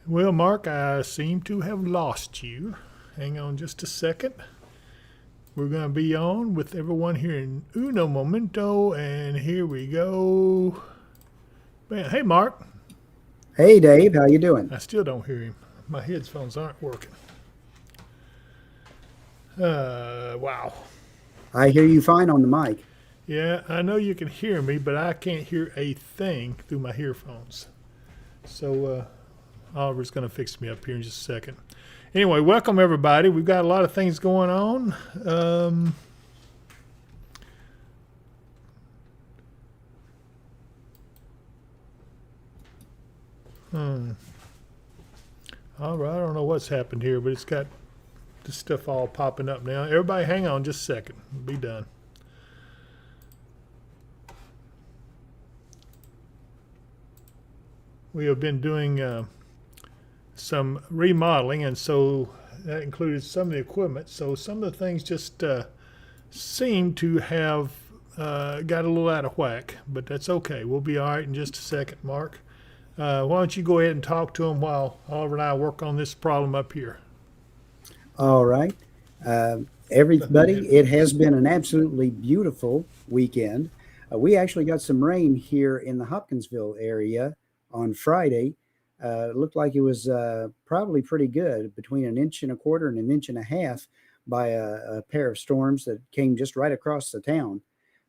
Well, Mark, I seem to have lost you. Hang on just a second. We're going to be on with everyone here in uno momento, and here we go. Man, hey, Mark. Hey, Dave, how you doing? I still don't hear him. My headphones aren't working. Wow. I hear you fine on the mic. Yeah, I know you can hear me, but I can't hear a thing through my earphones. So, Oliver's going to fix me up here in just a second. Anyway, welcome everybody. We've got a lot of things going on. All right, I don't know what's happened here, but it's got this stuff all popping up now. Everybody hang on just a second. We'll be done. We have been doing some remodeling, and so that included some of the equipment. So some of the things just seem to have got a little out of whack, but that's okay. We'll be all right in just a second, Mark. Why don't you go ahead and talk to him while Oliver and I work on this problem up here? All right. Everybody, it has been an absolutely beautiful weekend. We actually got some rain here in the Hopkinsville area on Friday. It looked like it was probably pretty good, between 1.25 inches and 1.5 inches by a pair of storms that came just right across the town.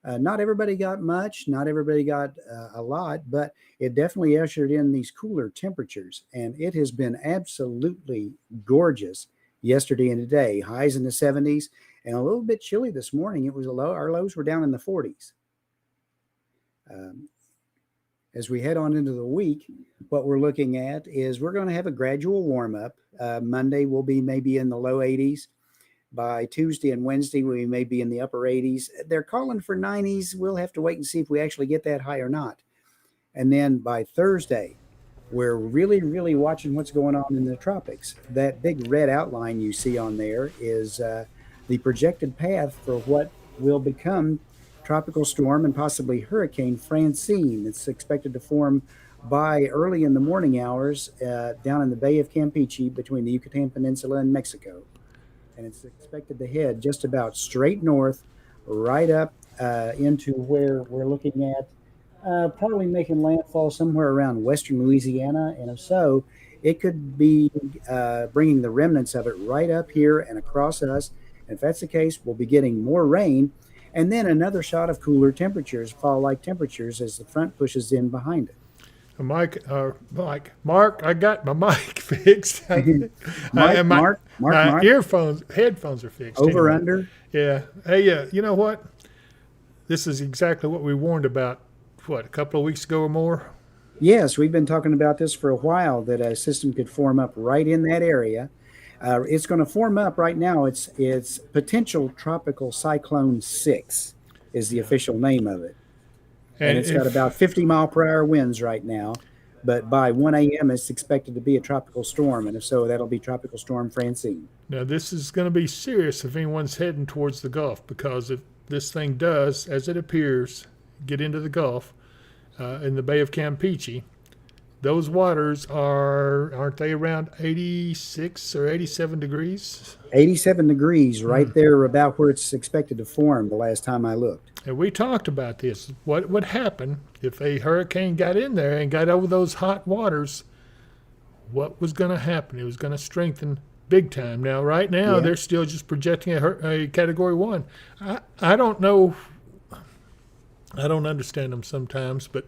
Not everybody got much, not everybody got a lot, but it definitely ushered in these cooler temperatures, and it has been absolutely gorgeous yesterday and today. Highs in the 70s and a little bit chilly this morning. It was our lows were down in the 40s. As we head on into the week, what we're looking at is we're going to have a gradual warm up. Monday will be maybe in the low 80s. By Tuesday and Wednesday, we may be in the upper 80s. They're calling for 90s. We'll have to wait and see if we actually get that high or not. And then by Thursday, we're really, really watching what's going on in the tropics. That big red outline you see on there is the projected path for what will become Tropical Storm and possibly Hurricane Francine. It's expected to form by early in the morning hours down in the Bay of Campeche between the Yucatan Peninsula and Mexico. And it's expected to head just about straight north, right up into where we're looking at, probably making landfall somewhere around western Louisiana. And if so, it could be bringing the remnants of it right up here and across us. And if that's the case, we'll be getting more rain. And then another shot of cooler temperatures, fall-like temperatures, as the front pushes in behind it. Mark, I got my mic fixed. Mark. Headphones are fixed. Over, anyway. under? Yeah. Hey, you know what? This is exactly what we warned about, a couple of weeks ago or more? Yes, we've been talking about this for a while, that a system could form up right in that area. It's going to form up right now. It's potential tropical cyclone 6 is the official name of it. And it's got about 50-mile-per-hour winds right now. But by 1 a.m., it's expected to be a tropical storm. And if so, that'll be Tropical Storm Francine. Now, this is going to be serious if anyone's heading towards the Gulf, because if this thing does, as it appears, get into the Gulf in the Bay of Campeche, those waters aren't they around 86 or 87 degrees? 87 degrees, right there about where it's expected to form the last time I looked. And we talked about this. What would happen if a hurricane got in there and got over those hot waters? What was going to happen? It was going to strengthen big time. Now, right now, they're still just projecting a Category 1. I don't know. I don't understand them sometimes, but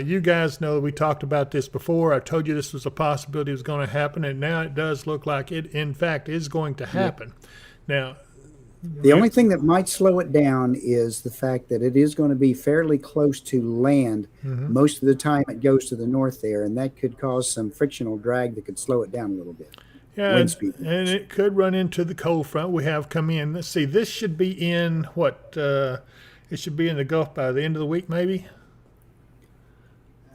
you guys know we talked about this before. I told you this was a possibility it was going to happen, and now it does look like it, in fact, is going to happen. Now, the only thing that might slow it down is the fact that it is going to be fairly close to land. Most of the time it goes to the north there, and that could cause some frictional drag that could slow it down a little bit. Yeah, and it could run into the cold front we have come in. Let's see, this should be in it should be in the Gulf by the end of the week, maybe?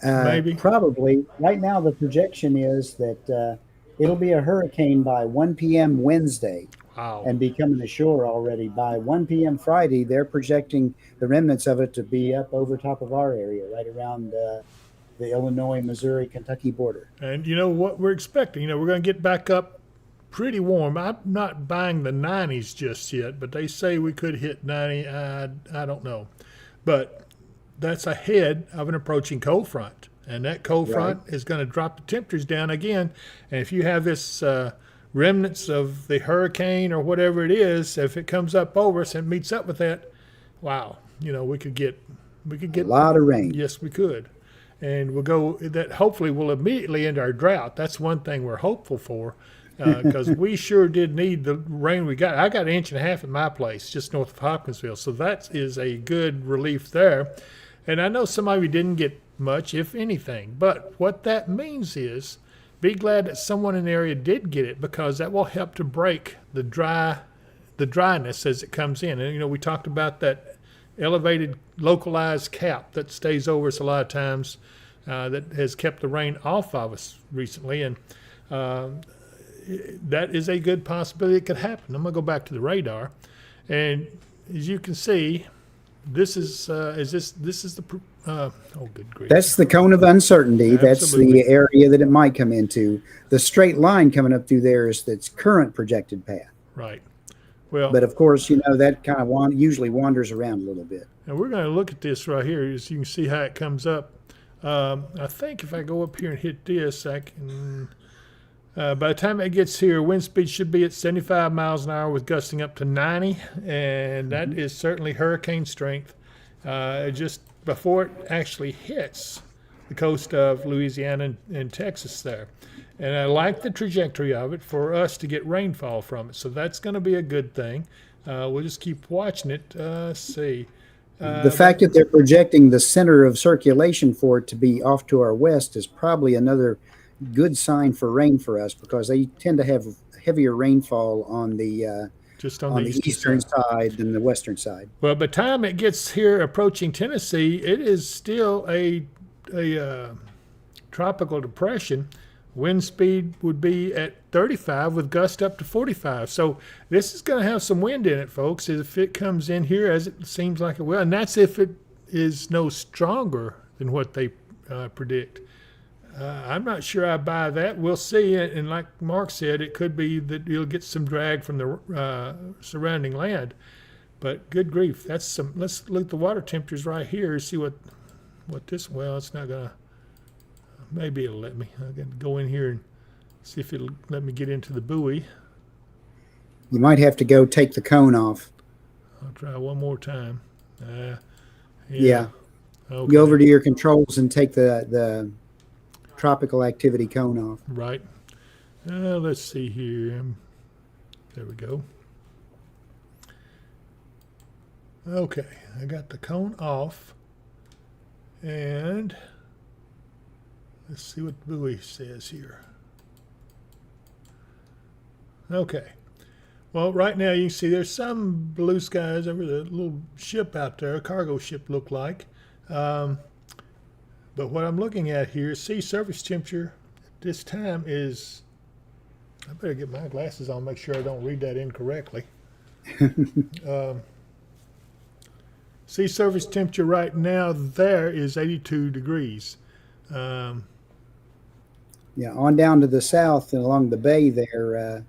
Maybe. Probably. Right now the projection is that It'll be a hurricane by 1 p.m. Wednesday Wow. and be coming ashore already by 1 p.m. Friday. They're projecting the remnants of it to be up over top of our area, right around the Illinois, Missouri, Kentucky border. And you know what we're expecting? We're going to get back up pretty warm. I'm not buying the 90s just yet, but they say we could hit 90. I don't know. But that's ahead of an approaching cold front. And that cold front is going to drop the temperatures down again. And if you have this remnants of the hurricane or whatever it is, if it comes up over us and meets up with that, wow, we could get A lot of rain. yes, we could. And we'll go that hopefully will immediately end our drought. That's one thing we're hopeful for because we sure did need the rain we got. I got 1.5 inches at my place just north of Hopkinsville. So that is a good relief there. And I know some of you didn't get much, if anything. But what that means is be glad that someone in the area did get it because that will help to break the dryness as it comes in. And, we talked about that elevated localized cap that stays over us a lot of times that has kept the rain off of us recently. And that is a good possibility it could happen. I'm going to go back to the radar. And as you can see, this is the oh good grief. That's the cone of uncertainty. Absolutely. That's the area that it might come into. The straight line coming up through there is its current projected path. Right. Well, But of course, that kind of usually wanders around a little bit. and we're going to look at this right here as you can see how it comes up. I think if I go up here and hit this, I can. By the time it gets here, wind speed should be at 75 miles an hour with gusting up to 90, and that is certainly hurricane strength. Just before it actually hits the coast of Louisiana and Texas there. And I like the trajectory of it for us to get rainfall from it. So that's going to be a good thing. We'll just keep watching it. See. The fact that they're projecting the center of circulation for it to be off to our west is probably another good sign for rain for us because they tend to have heavier rainfall on the just on the eastern side than the western side. Well, by the time it gets here approaching Tennessee, it is still a tropical depression. Wind speed would be at 35 with gust up to 45. So this is going to have some wind in it, folks, if it comes in here as it seems like it will. And that's if it is no stronger than what they predict. I'm not sure I buy that. We'll see. And like Mark said, it could be that you'll get some drag from the surrounding land. But good grief, that's some. Let's look at the water temperatures right here. See what this. Well, it's not gonna. Maybe it'll let me. I can go in here and see if it'll let me get into the buoy. You might have to go take the cone off. I'll try one more time. Yeah. Okay. Go over to your controls and take the tropical activity cone off. Right. Let's see here. There we go. Okay, I got the cone off. And let's see what the buoy says here. Okay. Well, right now you can see there's some blue skies over the little ship out there, a cargo ship look like. But what I'm looking at here, sea surface temperature at this time is, I better get my glasses on, make sure I don't read that incorrectly. Sea surface temperature right now there is 82 degrees. Yeah, on down to the south and along the bay there,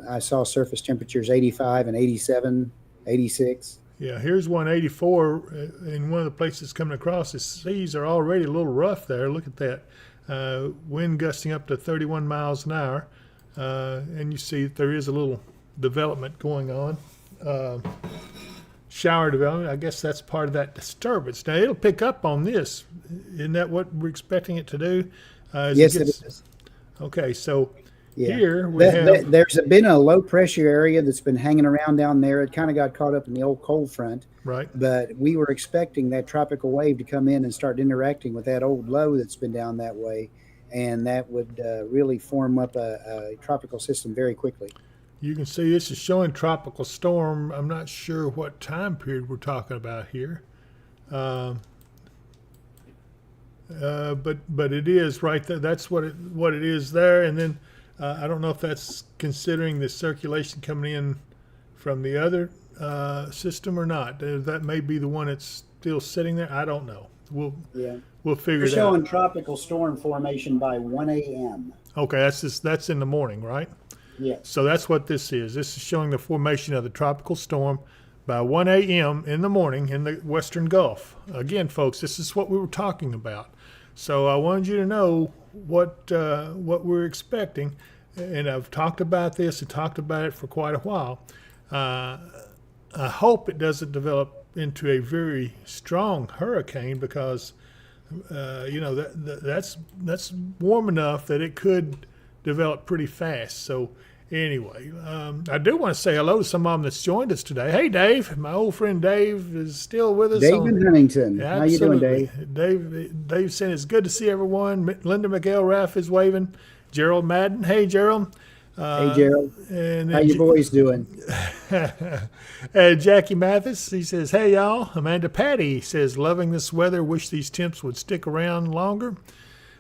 I saw surface temperatures 85 and 87, 86. Yeah, here's 184 in one of the places coming across. The seas are already a little rough there. Look at that. Wind gusting up to 31 miles an hour. And you see that there is a little development going on. Shower development. I guess that's part of that disturbance. Now, it'll pick up on this. Isn't that what we're expecting it to do? Yes, it is. Okay, so Yeah. here we have... There's been a low pressure area that's been hanging around down there. It kind of got caught up in the old cold front. Right. But we were expecting that tropical wave to come in and start interacting with that old low that's been down that way. And that would really form up a tropical system very quickly. You can see this is showing tropical storm. I'm not sure what time period we're talking about here. But it is right there. That's what it is there. And then I don't know if that's considering the circulation coming in from the other system or not. That may be the one that's still sitting there. I don't know. Yeah. We'll figure We're it showing out. tropical storm formation by 1 a.m. Okay, that's in the morning, right? Yes. So that's what this is. This is showing the formation of the tropical storm by 1 a.m. in the morning in the Western Gulf. Again, folks, this is what we were talking about. So I wanted you to know what we're expecting, and I've talked about this and talked about it for quite a while. I hope it doesn't develop into a very strong hurricane because that's warm enough that it could develop pretty fast. So anyway, I do want to say hello to some of them that's joined us today. Hey, Dave, my old friend Dave is still with us. David Huntington. Yeah, how you doing, absolutely. Dave said it's good to see everyone. Linda McElrath is waving. Gerald Madden. Hey, Gerald. Hey, Gerald. And How you boys doing? Jackie Mathis, he says, hey, y'all. Amanda Patty says, loving this weather. Wish these temps would stick around longer.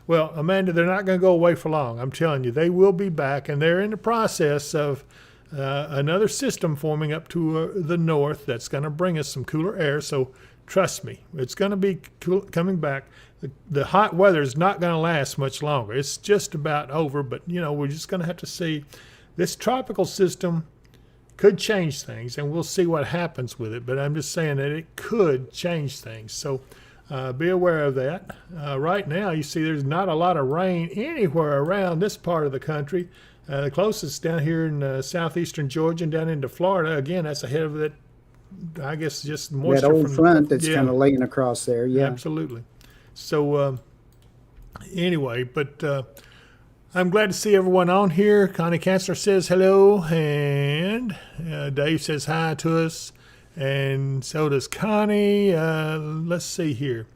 Well, Amanda, they're not going to go away for long. I'm telling you, they will be back, and they're in the process of another system forming up to the north that's going to bring us some cooler air. So trust me, it's going to be coming back. The hot weather is not going to last much longer. It's just about over, but, we're just going to have to see. This tropical system could change things, and we'll see what happens with it. But I'm just saying that it could change things. So be aware of that. Right now, you see there's not a lot of rain anywhere around this part of the country. The closest down here in southeastern Georgia and down into Florida. Again, that's ahead of that, I guess, just moisture. That old front that's yeah, kind of laying across there. Yeah. absolutely. So anyway, but I'm glad to see everyone on here. Connie Kanzler says hello, and Dave says hi to us. And so does Connie. Let's see here.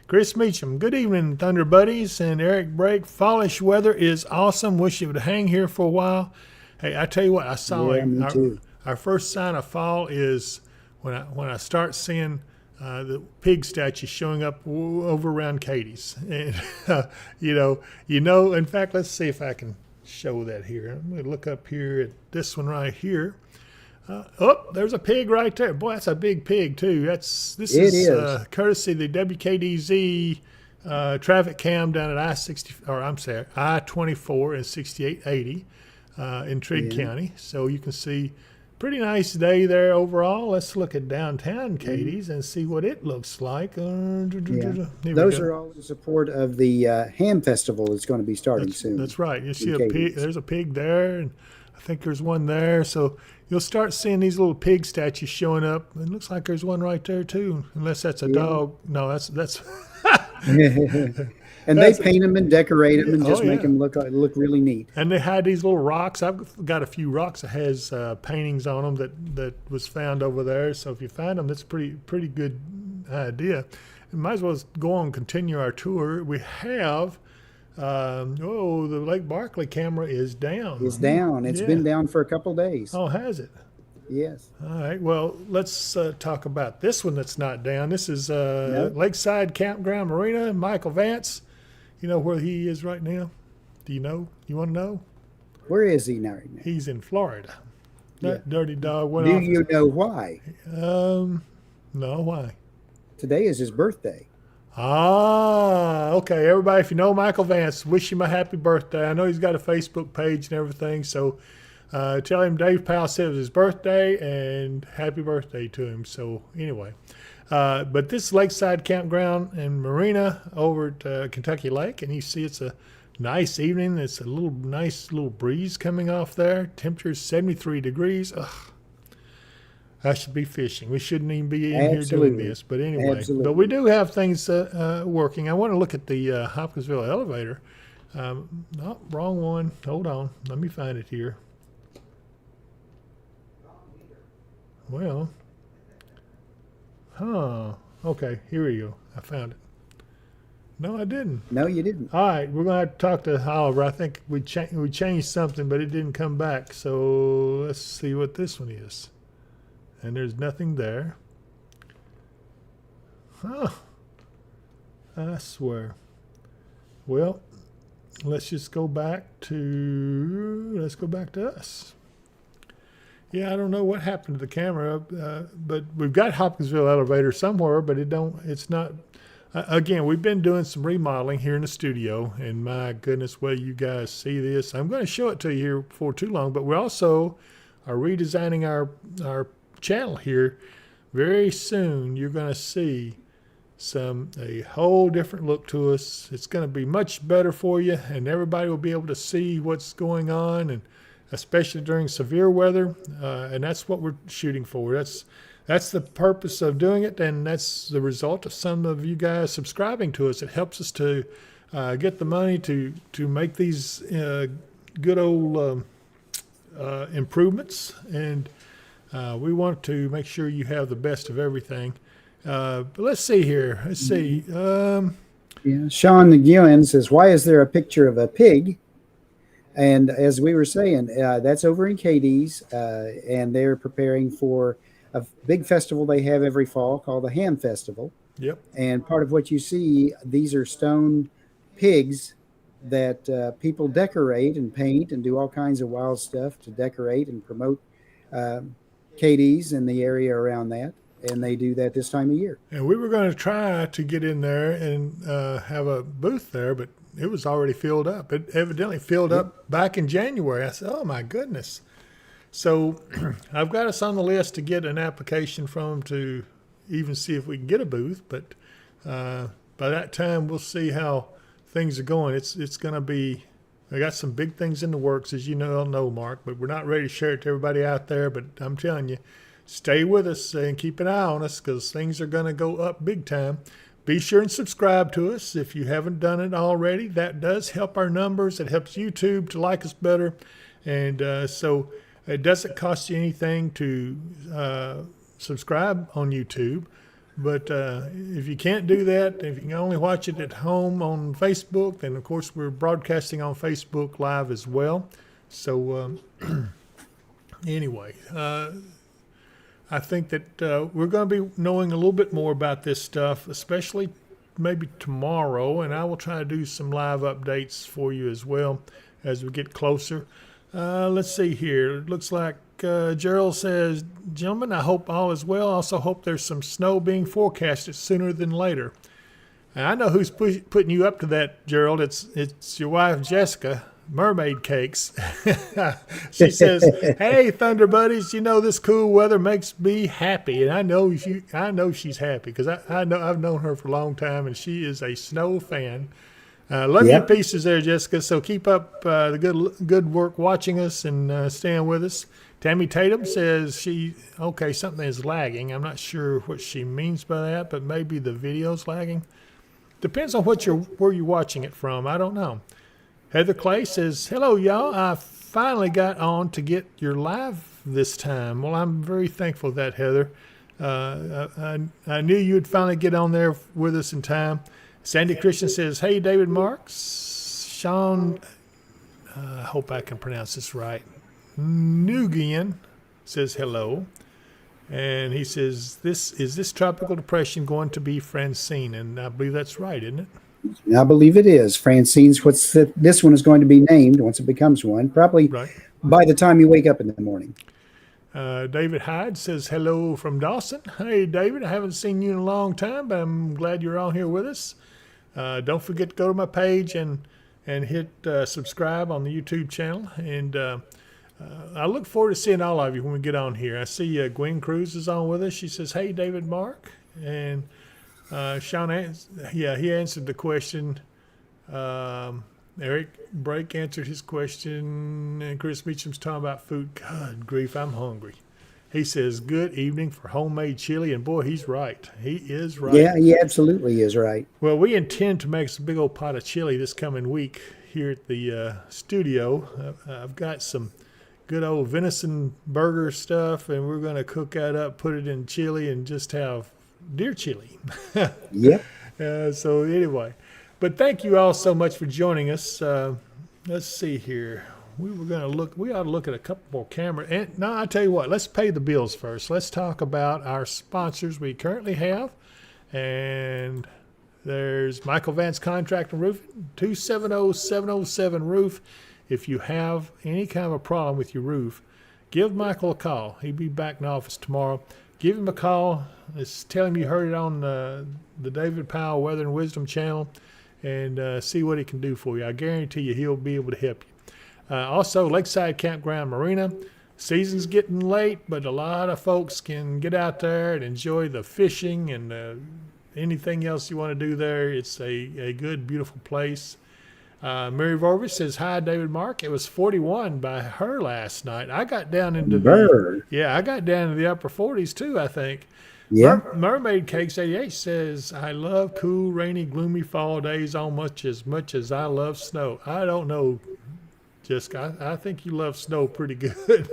Chris Meacham, good evening, Thunder Buddies. And Eric Brake, fallish weather is awesome. Wish it would hang here for a while. Hey, I tell you what, I saw me too. Our first sign of fall is when I start seeing the pig statue showing up over around Katie's. And, in fact, let's see if I can show that here. I'm going to look up here at this one right here. There's a pig right there. Boy, that's a big pig too. This is courtesy of the WKDZ traffic cam down at I-24 and 6880 in Trigg County. So you can see pretty nice day there overall. Let's look at downtown Katie's and see what it looks like. Those are all in support of the ham festival that's going to be starting soon. That's right. You see a pig. There's a pig there, and I think there's one there. So you'll start seeing these little pig statues showing up. It looks like there's one right there too, unless that's a dog. No, that's. And they paint them and decorate them and just make them look really neat. And they had these little rocks. I've got a few rocks that has paintings on them that was found over there. So if you find them, that's a pretty good idea. And might as well go on and continue our tour. We have. The Lake Barkley camera is down. It's down. It's been down for a couple days. Oh, has it? Yes. All right. Well, let's talk about this one that's not down. This is Lakeside Campground Marina. Michael Vance. You know where he is right now? Do you know? You want to know? Where is he now? He's in Florida. That dirty dog went off. Do you know why? No, why? Today is his birthday. Okay. Everybody, if you know Michael Vance, wish him a happy birthday. I know he's got a Facebook page and everything, so tell him Dave Powell said it was his birthday and happy birthday to him. So anyway, but this is Lakeside Campground and Marina over at Kentucky Lake, and you see it's a nice evening. It's a nice little breeze coming off there. Temperature is 73 degrees. Ugh. I should be fishing. We shouldn't even be in here doing this. But anyway, but we do have things working. I want to look at the Hopkinsville elevator. Wrong one. Hold on. Let me find it here. Well, okay, here we go. I found it. No, I didn't. No, you didn't. All right, we're going to have to talk to Oliver. I think we changed something, but it didn't come back. So let's see what this one is. And there's nothing there. I swear. Well, let's just go back to let's go back to us. Yeah, I don't know what happened to the camera, but we've got Hopkinsville elevator somewhere, but it's not. Again, we've been doing some remodeling here in the studio, and my goodness, will you guys see this? I'm going to show it to you here before too long, but we also are redesigning our channel here. Very soon, you're going to see a whole different look to us. It's going to be much better for you, and everybody will be able to see what's going on, and especially during severe weather, and that's what we're shooting for. That's the purpose of doing it, and that's the result of some of you guys subscribing to us. It helps us to get the money to make these good old improvements, and we want to make sure you have the best of everything. But let's see here. Let's see. Yeah, Sean McGeown says, "Why is there a picture of a pig?" And as we were saying, that's over in Katie's, and they're preparing for a big festival they have every fall called the Ham Festival. Yep. And part of what you see, these are stone pigs that people decorate and paint and do all kinds of wild stuff to decorate and promote Katie's and the area around that. And they do that this time of year. And we were going to try to get in there and have a booth there, but it was already filled up. It evidently filled up back in January. I said, oh, my goodness. So I've got us on the list to get an application from them to even see if we can get a booth. But by that time, we'll see how things are going. It's going to be – I got some big things in the works, as you know, Mark, but we're not ready to share it to everybody out there. But I'm telling you, stay with us and keep an eye on us because things are going to go up big time. Be sure and subscribe to us if you haven't done it already. That does help our numbers. It helps YouTube to like us better. And so it doesn't cost you anything to subscribe on YouTube. But if you can't do that, if you can only watch it at home on Facebook, then of course we're broadcasting on Facebook Live as well. So anyway, I think that we're going to be knowing a little bit more about this stuff, especially maybe tomorrow, and I will try to do some live updates for you as well as we get closer. Let's see here. It looks like Gerald says, gentlemen, I hope all is well. I also hope there's some snow being forecasted sooner than later. And I know who's putting you up to that, Gerald. It's your wife, Jessica. Mermaid Cakes. She says, "Hey, Thunder Buddies, you know this cool weather makes me happy," and I know she's happy because I know I've known her for a long time, and she is a snow fan. Love you pieces there, Jessica. So keep up the good work watching us and staying with us. Tammy Tatum says something is lagging. I'm not sure what she means by that, but maybe the video's lagging. Depends on where you're watching it from. I don't know. Heather Clay says, hello, y'all. I finally got on to get your live this time. Well, I'm very thankful for that, Heather. I knew you'd finally get on there with us in time. Sandy Christian says, hey, David Marks. Sean, I hope I can pronounce this right. Nugian says hello. And he says, is this tropical depression going to be Francine? And I believe that's right, isn't it? I believe it is. Francine's this one is going to be named once it becomes one, probably by the time you wake up in the morning. David Hyde says hello from Dawson. Hey, David, I haven't seen you in a long time, but I'm glad you're on here with us. Don't forget to go to my page and hit subscribe on the YouTube channel. And I look forward to seeing all of you when we get on here. I see Gwen Cruz is on with us. She says, hey, David Mark. And Sean, he answered the question. Eric Brake answered his question, and Chris Meacham's talking about food. God grief, I'm hungry. He says, good evening for homemade chili, and boy, he's right. He is right. Yeah, he absolutely is right. Well, we intend to make some big old pot of chili this coming week here at the studio. I've got some good old venison burger stuff, and we're going to cook that up, put it in chili, and just have deer chili. Yep. So anyway, but thank you all so much for joining us. Let's see here. We ought to look at a couple more cameras. And no, I tell you what, let's pay the bills first. Let's talk about our sponsors we currently have. And there's Michael Vance Contract and Roofing, 270-707 Roof. if you have any kind of a problem with your roof, give Michael a call. He'll be back in the office tomorrow. Give him a call. Just tell him you heard it on the David Powell Weather and Wisdom channel, and see what he can do for you. I guarantee you he'll be able to help you. Also, Lakeside Campground Marina. Season's getting late, but a lot of folks can get out there and enjoy the fishing and anything else you want to do there. It's a good, beautiful place. Mary Vorvis says, hi, David Mark. It was 41 by her last night. I got down into I got down to the upper 40s too, I think. Yeah. Mermaid Cakes 88 says, I love cool, rainy, gloomy fall days almost as much as I love snow. I don't know, Jessica. I think you love snow pretty good.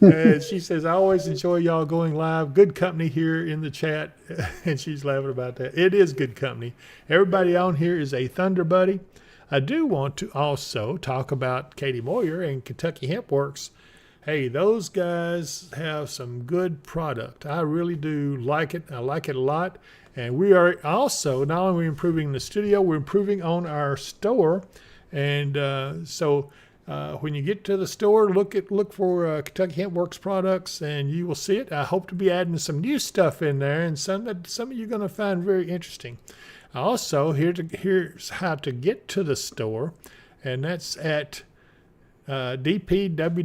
And she says, I always enjoy y'all going live. Good company here in the chat. And she's laughing about that. It is good company. Everybody on here is a Thunder Buddy. I do want to also talk about Katie Moyer and Kentucky Hemp Works. Hey, those guys have some good product. I really do like it. I like it a lot. And we are also, not only are we improving the studio, we're improving on our store. And so when you get to the store, look for Kentucky Hemp Works products, and you will see it. I hope to be adding some new stuff in there, and some of you are going to find very interesting. Also, here's how to get to the store, and that's at dpww.shop.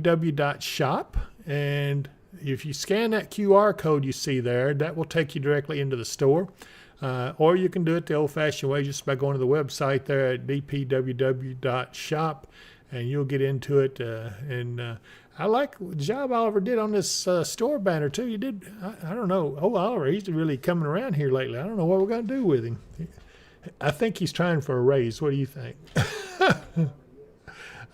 And if you scan that QR code you see there, that will take you directly into the store. Or you can do it the old-fashioned way just by going to the website there at dpww.shop, and you'll get into it. I like the job Oliver did on this store banner, too. You did, I don't know. Oh, Oliver, he's really coming around here lately. I don't know what we're going to do with him. I think he's trying for a raise. What do you think?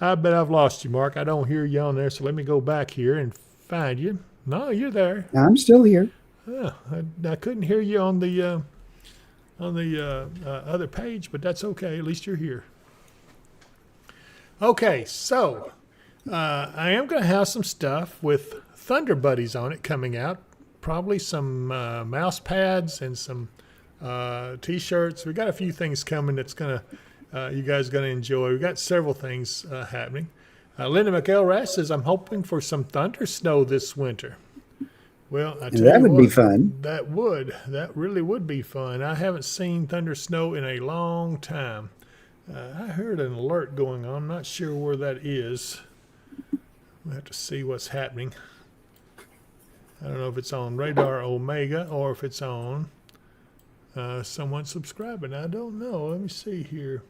I bet I've lost you, Mark. I don't hear you on there, so let me go back here and find you. No, you're there. I'm still here. Oh, I couldn't hear you on the other page, but that's okay. At least you're here. Okay, so I am going to have some stuff with Thunder Buddies on it coming out. Probably some mouse pads and some T-shirts. We got a few things coming that's going to you guys are going to enjoy. We've got several things happening. Linda McElrath says, I'm hoping for some thunder snow this winter. Well, I tell that you would what, be fun. That really would be fun. I haven't seen thunder snow in a long time. I heard an alert going on. I'm not sure where that is. We'll have to see what's happening. I don't know if it's on Radar Omega or if it's on someone subscribing. I don't know. Let me see here.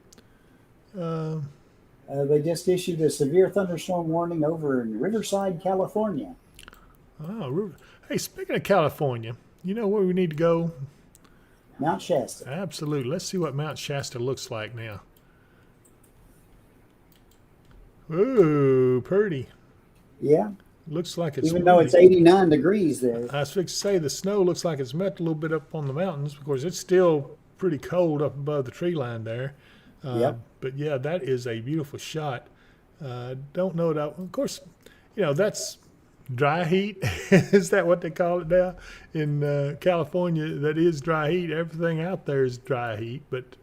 They just issued a severe thunderstorm warning over in Riverside, California. Oh, hey, speaking of California, you know where we need to go? Mount Shasta. Absolutely. Let's see what Mount Shasta looks like now. Ooh, pretty. Yeah. Looks like it's even though it's 89 degrees there. I was fixing to say the snow looks like it's melted a little bit up on the mountains because it's still pretty cold up above the tree line there. Yep. But yeah, that is a beautiful shot. Don't know that. Of course, that's dry heat. Is that what they call it now in California? That is dry heat. Everything out there is dry heat. But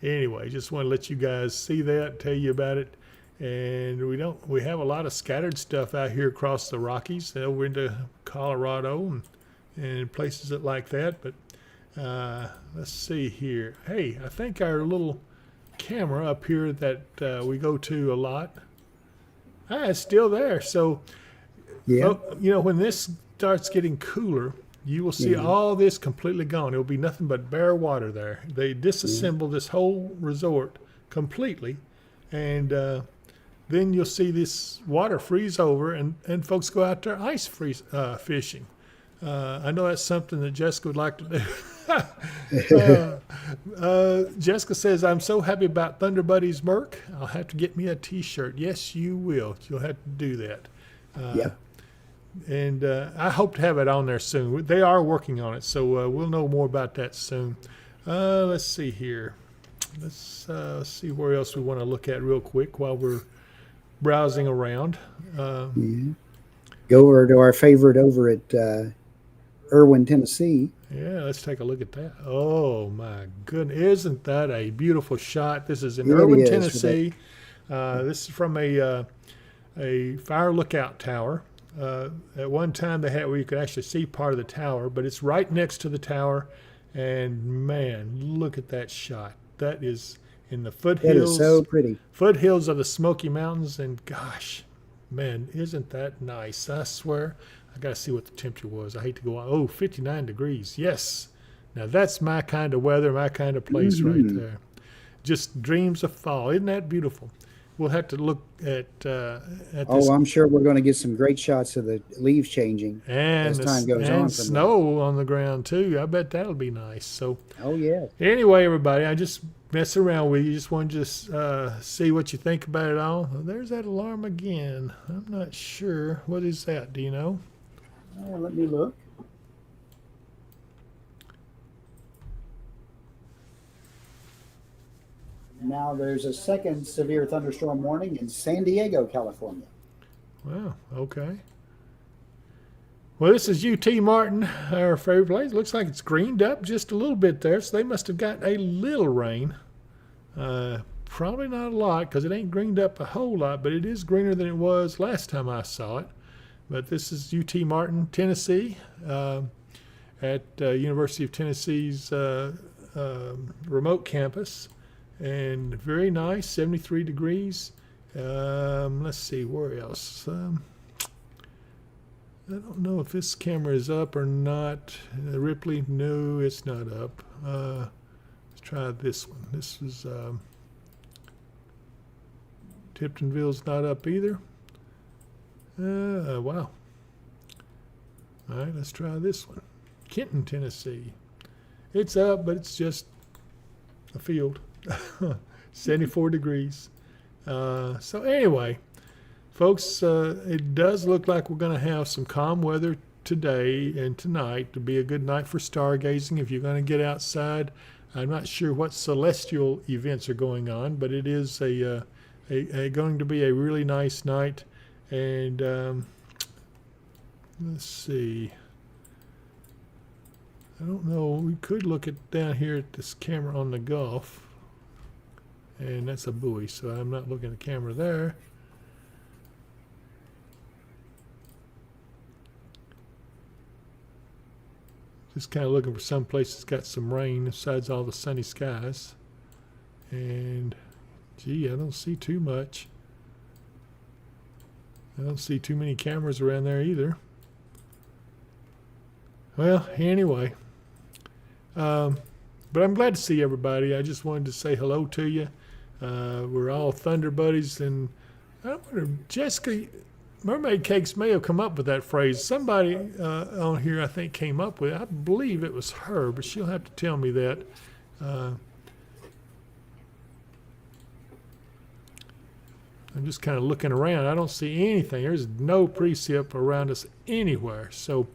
anyway, just want to let you guys see that, tell you about it. And we have a lot of scattered stuff out here across the Rockies, over into Colorado and places like that. But let's see here. Hey, I think our little camera up here that we go to a lot, it's still there. So, yeah, when this starts getting cooler, you will see all this completely gone. It will be nothing but bare water there. They disassemble this whole resort completely, and then you'll see this water freeze over, and folks go out there ice fishing. I know that's something that Jessica would like to do. Jessica says, I'm so happy about Thunder Buddies Merc. I'll have to get me a T-shirt. Yes, you will. You'll have to do that. And I hope to have it on there soon. They are working on it, so we'll know more about that soon. Let's see here. Let's see where else we want to look at real quick while we're browsing around. Go over to our favorite over at Erwin, Tennessee. Yeah, let's take a look at that. Oh, my goodness. Isn't that a beautiful shot? This is in Erwin, Tennessee. This is from a fire lookout tower. At one time they had where you could actually see part of the tower, but it's right next to the tower. And man, look at that shot. That is in the That is so pretty. foothills of the Smoky Mountains. And gosh, man, isn't that nice? I swear. I got to see what the temperature was. I hate to go on. Oh, 59 degrees. Yes. Now that's my kind of weather, my kind of place right there. Just dreams of fall. Isn't that beautiful? We'll have to look at this. Oh, I'm sure we're going to get some great shots of the leaves changing And, as time goes on. and from snow on the ground too. I bet that'll be nice. So there. Oh, yeah. anyway, everybody, I just mess around with you. Just wanted to see what you think about it all. There's that alarm again. I'm not sure. What is that? Do you know? Let me look. Now there's a second severe thunderstorm warning in San Diego, California. Wow. Okay. Well, this is UT Martin, our favorite place. Looks like it's greened up just a little bit there, so they must have got a little rain. Probably not a lot because it ain't greened up a whole lot, but it is greener than it was last time I saw it. But this is UT Martin, Tennessee, at University of Tennessee's remote campus. And very nice, 73 degrees. Let's see, where else? I don't know if this camera is up or not. Ripley, no, it's not up. Let's try this one. This is Tiptonville's not up either. Wow. All right, let's try this one. Kenton, Tennessee. It's up, but it's just a field. 74 degrees. So anyway, folks, it does look like we're going to have some calm weather today and tonight to be a good night for stargazing. If you're going to get outside, I'm not sure what celestial events are going on, but it is going to be a really nice night. And let's see. I don't know. We could look at down here at this camera on the Gulf. And that's a buoy, so I'm not looking at the camera there. Just kind of looking for some place that's got some rain besides all the sunny skies. And, gee, I don't see too much. I don't see too many cameras around there either. Well, anyway. But I'm glad to see everybody. I just wanted to say hello to you. We're all Thunder Buddies, and I wonder, Jessica, Mermaid Cakes may have come up with that phrase. Somebody on here, I think, came up with it. I believe it was her, but she'll have to tell me that. I'm just kind of looking around. I don't see anything. There's no precip around us anywhere. So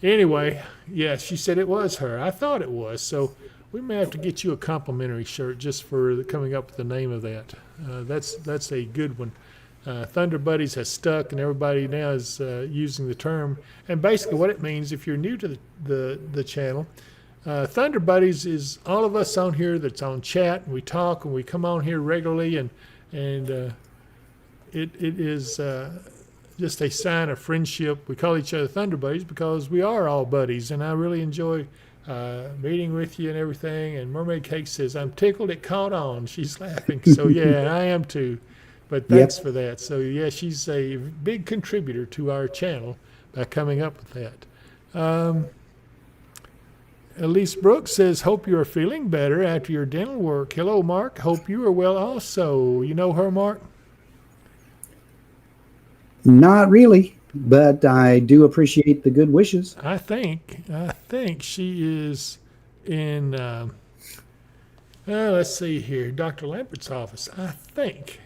anyway, yeah, she said it was her. I thought it was. So we may have to get you a complimentary shirt just for coming up with the name of that. That's a good one. Thunder Buddies has stuck, and everybody now is using the term. And basically what it means, if you're new to the channel, Thunder Buddies is all of us on here that's on chat, and we talk, and we come on here regularly, and it is just a sign of friendship. We call each other Thunder Buddies because we are all buddies, and I really enjoy meeting with you and everything. And Mermaid Cake says, I'm tickled it caught on. She's laughing. So yeah, I am too. But thanks for that. So yeah, she's a big contributor to our channel by coming up with that. Elise Brooks says, hope you are feeling better after your dental work. Hello, Mark. Hope you are well also. You know her, Mark? Not really, but I do appreciate the good wishes. I think she is in, let's see here, Dr. Lambert's office, I think.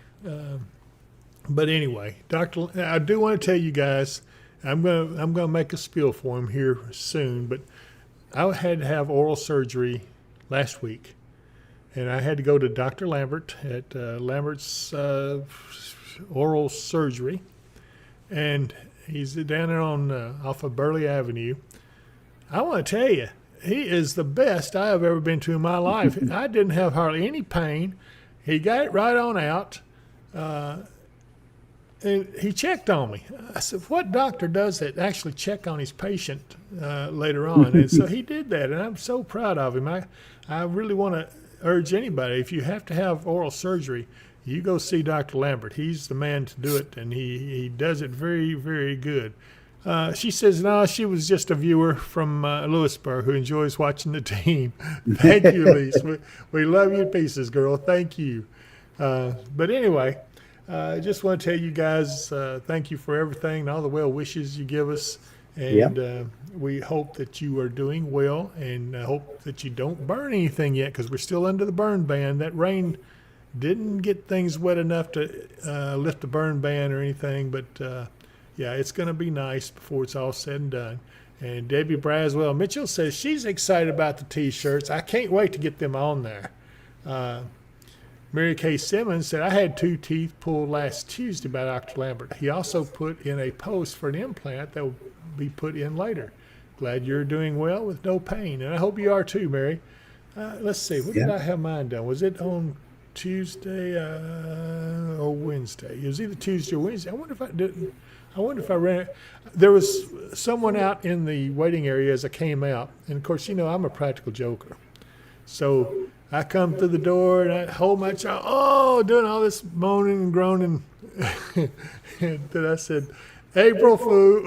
But anyway, I do want to tell you guys, I'm gonna make a spiel for him here soon, but I had to have oral surgery last week, and I had to go to Dr. Lambert at Lambert's oral surgery, and he's down there on off of Burley Avenue. I want to tell you, he is the best I have ever been to in my life. I didn't have hardly any pain. He got it right on out. And he checked on me. I said, "What doctor does that? Actually check on his patient later on?" And so he did that, and I'm so proud of him. I really want to urge anybody: if you have to have oral surgery, you go see Dr. Lambert. He's the man to do it, and he does it very, very good. She says, "No, she was just a viewer from Lewisburg who enjoys watching the team." Thank you, Elise. We love you to pieces, girl. Thank you. But anyway. I just want to tell you guys thank you for everything and all the well wishes you give us. And we hope that you are doing well, and hope that you don't burn anything yet, because we're still under the burn ban. That rain didn't get things wet enough to lift the burn ban or anything. But, yeah, it's going to be nice before it's all said and done. And Debbie Braswell Mitchell says she's excited about the T-shirts. I can't wait to get them on there. Mary Kay Simmons said, "I had 2 teeth pulled last Tuesday by Dr. Lambert. He also put in a post for an implant that will be put in later. Glad you're doing well with no pain." And I hope you are too, Mary. Let's see. When did I have mine done? Was it on Tuesday or Wednesday? It was either Tuesday or Wednesday. I wonder if I didn't. I wonder if I ran it. There was someone out in the waiting area as I came out. And, of course, you know, I'm a practical joker. So I come through the door and I hold my child, doing all this moaning and groaning. And then I said, "April Fool."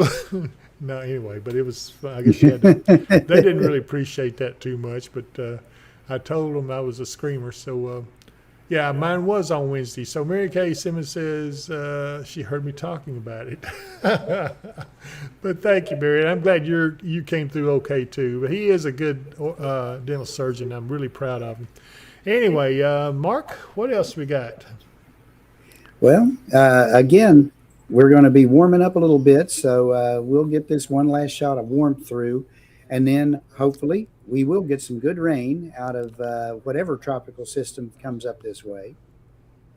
No, anyway, but it was, I guess you had to, they didn't really appreciate that too much, but I told them I was a screamer. So, yeah, mine was on Wednesday. So Mary Kay Simmons says she heard me talking about it. But thank you, Mary. I'm glad you came through okay too. But he is a good dental surgeon. I'm really proud of him. Anyway, Mark, what else we got? Well, again, we're going to be warming up a little bit, so we'll get this one last shot of warmth through, and then hopefully we will get some good rain out of whatever tropical system comes up this way,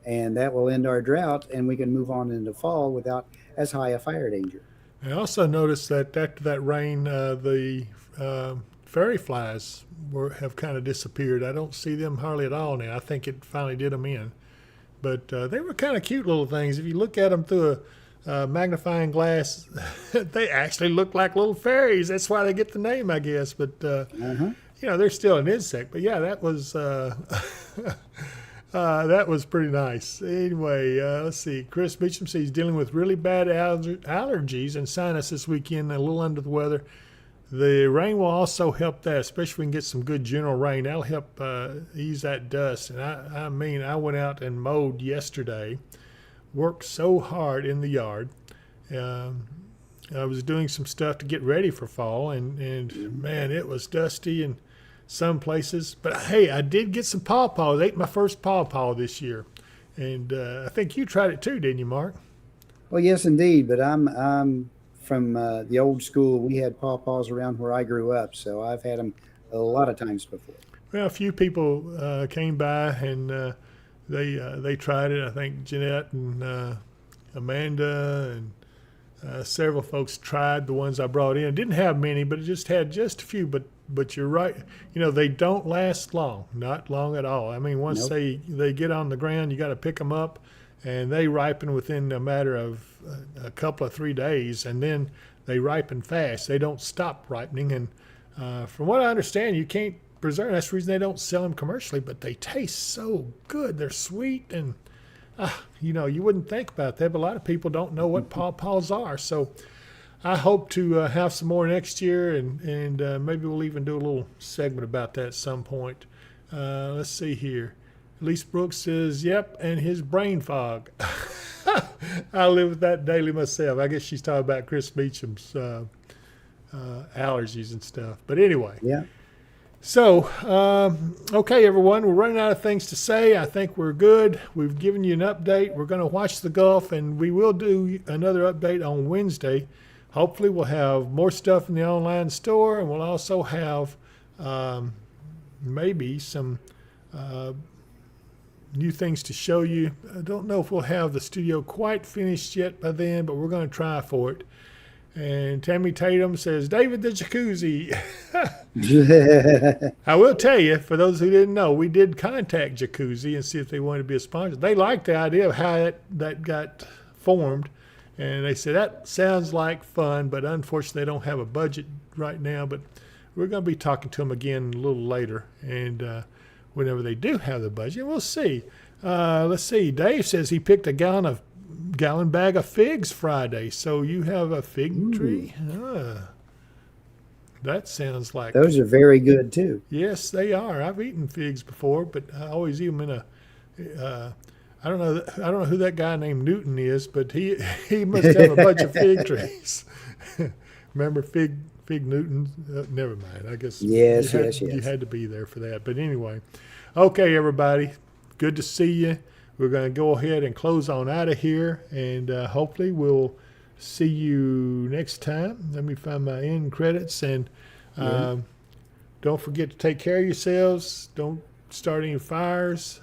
and that will end our drought, and we can move on into fall without as high a fire danger. I also noticed that after that rain, the fairy flies have kind of disappeared. I don't see them hardly at all now. I think it finally did them in. But they were kind of cute little things. If you look at them through a magnifying glass, they actually look like little fairies. That's why they get the name, I guess. But, you know, they're still an insect. But, yeah, that was that was pretty nice. Anyway, let's see. Chris Beecham says he's dealing with really bad allergies and sinus this weekend, a little under the weather. The rain will also help that, especially if we can get some good general rain. That'll help ease that dust. And I mean, I went out and mowed yesterday, worked so hard in the yard. I was doing some stuff to get ready for fall, and man, it was dusty in some places. But hey, I did get some pawpaws. I ate my first pawpaw this year. And I think you tried it too, didn't you, Mark? Well, yes, indeed. But I'm from the old school. We had pawpaws around where I grew up, so I've had them a lot of times before. Well, a few people came by and they tried it. I think Jeanette and Amanda and several folks tried the ones I brought in. It didn't have many, but it just had just a few. But you're right. You know, they don't last long, not long at all. I mean, once they get on the ground, you got to pick them up, and they ripen within a matter of a couple of 3 days, and then they ripen fast. They don't stop ripening. And from what I understand, you can't preserve. That's the reason they don't sell them commercially, but they taste so good. They're sweet, and you know, you wouldn't think about that, but a lot of people don't know what pawpaws are. So I hope to have some more next year, and maybe we'll even do a little segment about that at some point. Let's see here. Elise Brooks says, "Yep, and his brain fog." I live with that daily myself. I guess she's talking about Chris Beecham's allergies and stuff. But anyway. Yeah. So, okay, everyone, we're running out of things to say. I think we're good. We've given you an update. We're going to watch the Gulf, and we will do another update on Wednesday. Hopefully, we'll have more stuff in the online store, and we'll also have maybe some new things to show you. I don't know if we'll have the studio quite finished yet by then, but we're going to try for it. And Tammy Tatum says, David the Jacuzzi. I will tell you, for those who didn't know, we did contact Jacuzzi and see if they wanted to be a sponsor. They liked the idea of how that got formed. And they said, that sounds like fun, but unfortunately, they don't have a budget right now. But we're going to be talking to them again a little later. And whenever they do have the budget, we'll see. Let's see. Dave says he picked a gallon bag of figs Friday. So you have a fig tree? That sounds like... Those are very good too. Yes, they are. I've eaten figs before, but I always eat them in a... I don't know who that guy named Newton is, but he must have a bunch of fig trees. Remember Fig Newton? Never mind. I guess Yes. you had to be there for that. But anyway, okay, everybody. Good to see you. We're going to go ahead and close on out of here, and hopefully we'll see you next time. Let me find my end credits, and don't forget to take care of yourselves. Don't start any fires.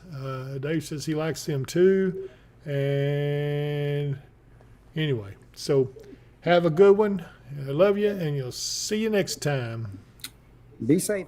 Dave says he likes them too. And anyway, so have a good one. I love you, and you'll see you next time. Be safe.